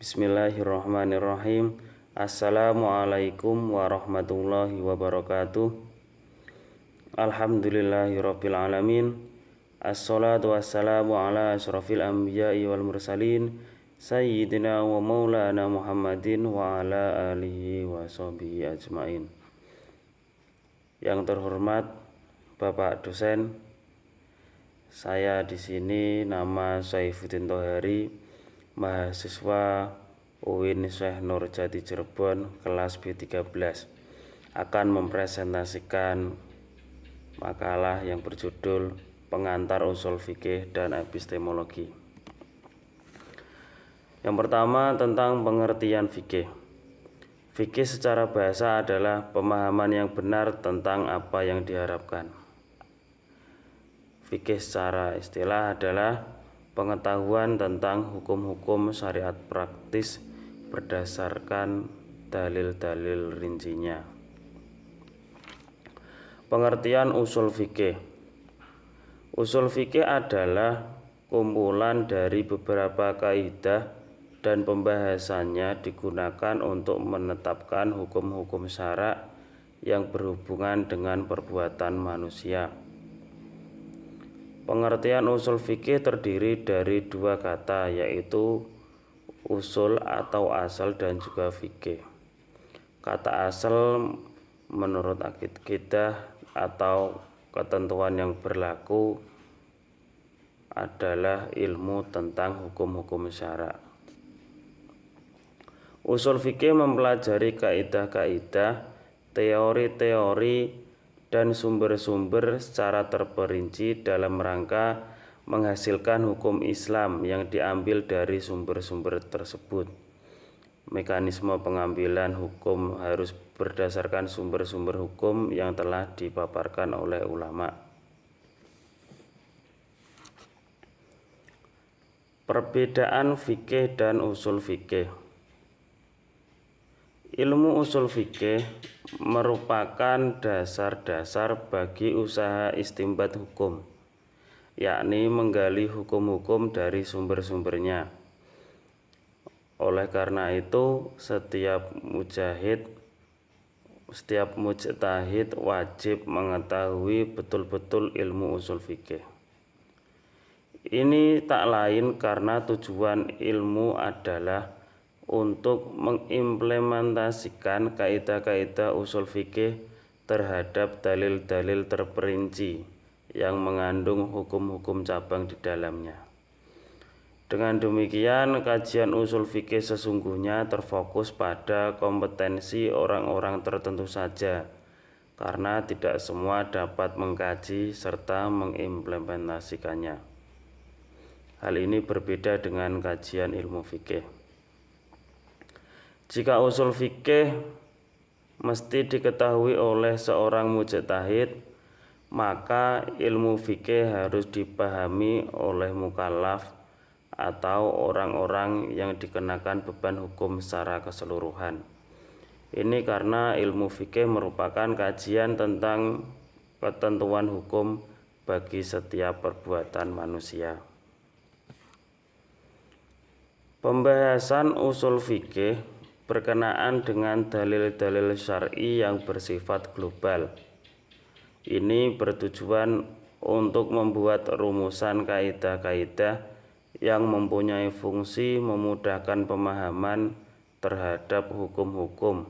Bismillahirrahmanirrahim. Assalamualaikum warahmatullahi wabarakatuh. Alhamdulillahirabbil alamin. Assalatu wassalamu ala asyrafil anbiya'i wal mursalin sayyidina wa maulana Muhammadin wa ala alihi wa sahbihi ajmain. Yang terhormat Bapak dosen, saya di sini nama Saifuddin Thohari, mahasiswa UIN Syekh Nurjati Cirebon kelas B13, akan mempresentasikan makalah yang berjudul Pengantar Ushul Fikih dan Epistemologi. Yang pertama, tentang pengertian fikih. Fikih secara bahasa adalah pemahaman yang benar tentang apa yang diharapkan. Fikih secara istilah adalah pengetahuan tentang hukum-hukum syariat praktis berdasarkan dalil-dalil rincinya. Pengertian usul fikih. Usul fikih adalah kumpulan dari beberapa kaidah dan pembahasannya digunakan untuk menetapkan hukum-hukum syara' yang berhubungan dengan perbuatan manusia. Pengertian usul fikih terdiri dari dua kata, yaitu usul atau asal dan juga fikih. Kata asal menurut akidah atau ketentuan yang berlaku adalah ilmu tentang hukum-hukum syara'. Usul fikih mempelajari kaidah-kaidah, teori-teori, dan sumber-sumber secara terperinci dalam rangka menghasilkan hukum Islam yang diambil dari sumber-sumber tersebut. Mekanisme pengambilan hukum harus berdasarkan sumber-sumber hukum yang telah dipaparkan oleh ulama. Perbedaan fikih dan usul fikih. Ilmu usul fikih merupakan dasar-dasar bagi usaha istinbat hukum, yakni menggali hukum-hukum dari sumber-sumbernya. Oleh karena itu, setiap mujtahid wajib mengetahui betul-betul ilmu usul fikih. Ini tak lain karena tujuan ilmu adalah untuk mengimplementasikan kaidah-kaidah usul fikih terhadap dalil-dalil terperinci yang mengandung hukum-hukum cabang di dalamnya. Dengan demikian, kajian usul fikih sesungguhnya terfokus pada kompetensi orang-orang tertentu saja, karena tidak semua dapat mengkaji serta mengimplementasikannya. Hal ini berbeda dengan kajian ilmu fikih. Jika usul fikih mesti diketahui oleh seorang mujtahid, maka ilmu fikih harus dipahami oleh mukallaf atau orang-orang yang dikenakan beban hukum secara keseluruhan. Ini karena ilmu fikih merupakan kajian tentang ketentuan hukum bagi setiap perbuatan manusia. Pembahasan usul fikih berkenaan dengan dalil-dalil syar'i yang bersifat global. Ini bertujuan untuk membuat rumusan kaidah-kaidah yang mempunyai fungsi memudahkan pemahaman terhadap hukum-hukum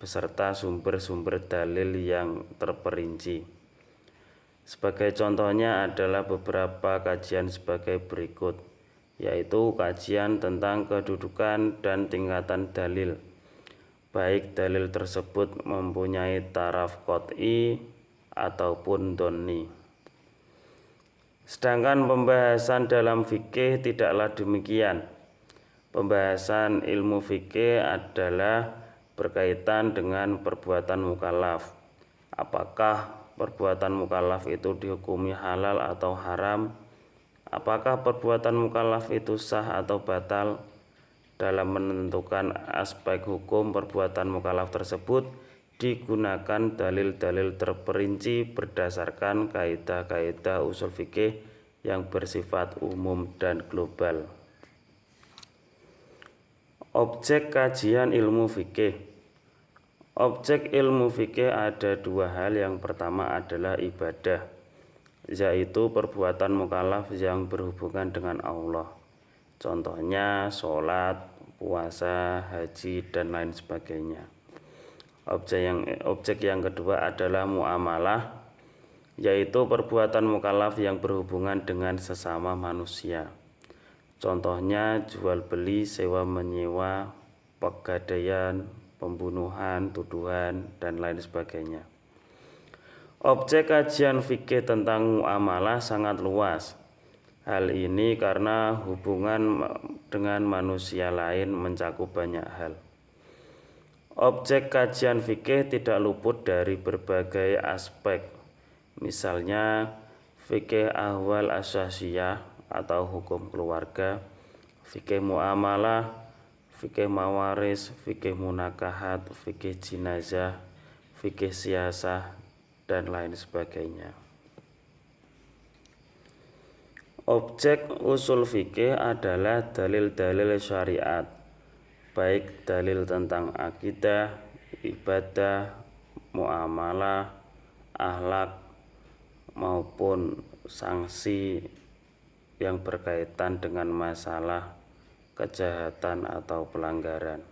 beserta sumber-sumber dalil yang terperinci. Sebagai contohnya adalah beberapa kajian sebagai berikut, yaitu kajian tentang kedudukan dan tingkatan dalil, baik dalil tersebut mempunyai taraf qot'i ataupun dhonni. Sedangkan pembahasan dalam fikih tidaklah demikian. Pembahasan ilmu fikih adalah berkaitan dengan perbuatan mukallaf. Apakah perbuatan mukallaf itu dihukumi halal atau haram? Apakah perbuatan mukallaf itu sah atau batal? Dalam menentukan aspek hukum perbuatan mukallaf tersebut digunakan dalil-dalil terperinci berdasarkan kaidah-kaidah usul fikih yang bersifat umum dan global. Objek kajian ilmu fikih. Objek ilmu fikih ada dua hal. Yang pertama adalah ibadah, yaitu perbuatan mukallaf yang berhubungan dengan Allah. Contohnya sholat, puasa, haji, dan lain sebagainya. Objek yang kedua adalah muamalah, yaitu perbuatan mukallaf yang berhubungan dengan sesama manusia. Contohnya jual beli, sewa menyewa, pegadaian, pembunuhan, tuduhan, dan lain sebagainya. Objek kajian fikih tentang muamalah sangat luas. Hal ini karena hubungan dengan manusia lain mencakup banyak hal. Objek kajian fikih tidak luput dari berbagai aspek. Misalnya fikih ahwal asyasiyah atau hukum keluarga, fikih muamalah, fikih mawaris, fikih munakahat, fikih jinazah, fikih siasah, dan lain sebagainya. Objek usul fikih adalah dalil-dalil syariat, baik dalil tentang akidah, ibadah, muamalah, akhlak, maupun sanksi yang berkaitan dengan masalah kejahatan atau pelanggaran.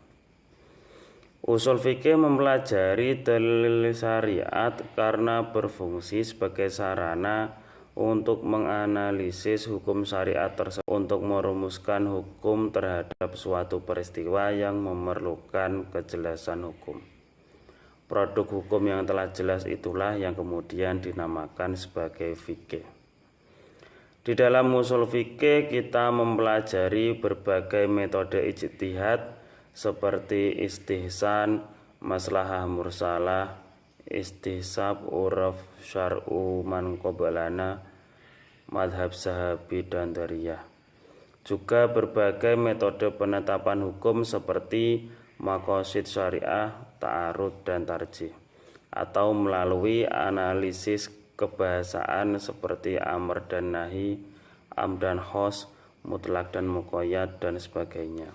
Usul fikih mempelajari dalil syariat karena berfungsi sebagai sarana untuk menganalisis hukum syariat tersebut, untuk merumuskan hukum terhadap suatu peristiwa yang memerlukan kejelasan hukum. Produk hukum yang telah jelas itulah yang kemudian dinamakan sebagai fikih. Di dalam usul fikih kita mempelajari berbagai metode ijtihad seperti istihsan, maslahah mursalah, istihsab, uraf, syar'u man qabalana, madhab sahabi, dan dariyah. Juga berbagai metode penetapan hukum seperti maqasid syariah, ta'arud, dan tarjih, atau melalui analisis kebahasaan seperti amr dan nahi, am dan khos, mutlak dan muqayyad, dan sebagainya.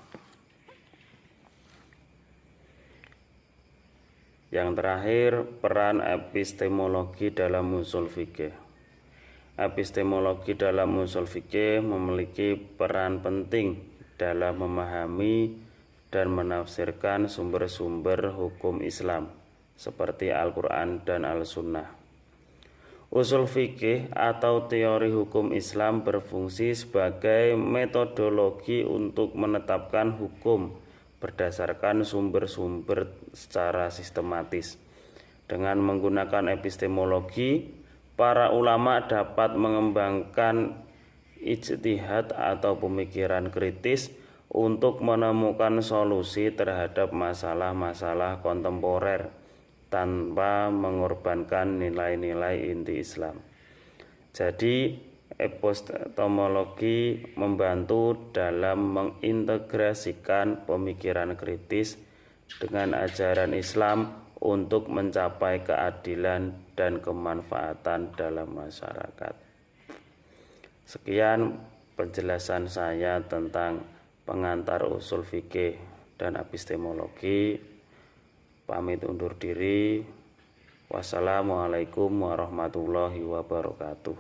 Yang terakhir, peran epistemologi dalam usul fikih. Epistemologi dalam usul fikih memiliki peran penting dalam memahami dan menafsirkan sumber-sumber hukum Islam seperti Al-Quran dan Al-Sunnah. Usul fikih atau teori hukum Islam berfungsi sebagai metodologi untuk menetapkan hukum berdasarkan sumber-sumber secara sistematis. Dengan menggunakan epistemologi, para ulama dapat mengembangkan ijtihad atau pemikiran kritis untuk menemukan solusi terhadap masalah-masalah kontemporer tanpa mengorbankan nilai-nilai inti Islam. Jadi, epistemologi membantu dalam mengintegrasikan pemikiran kritis dengan ajaran Islam untuk mencapai keadilan dan kemanfaatan dalam masyarakat. Sekian penjelasan saya tentang pengantar usul fikih dan epistemologi. Pamit undur diri. Wassalamualaikum warahmatullahi wabarakatuh.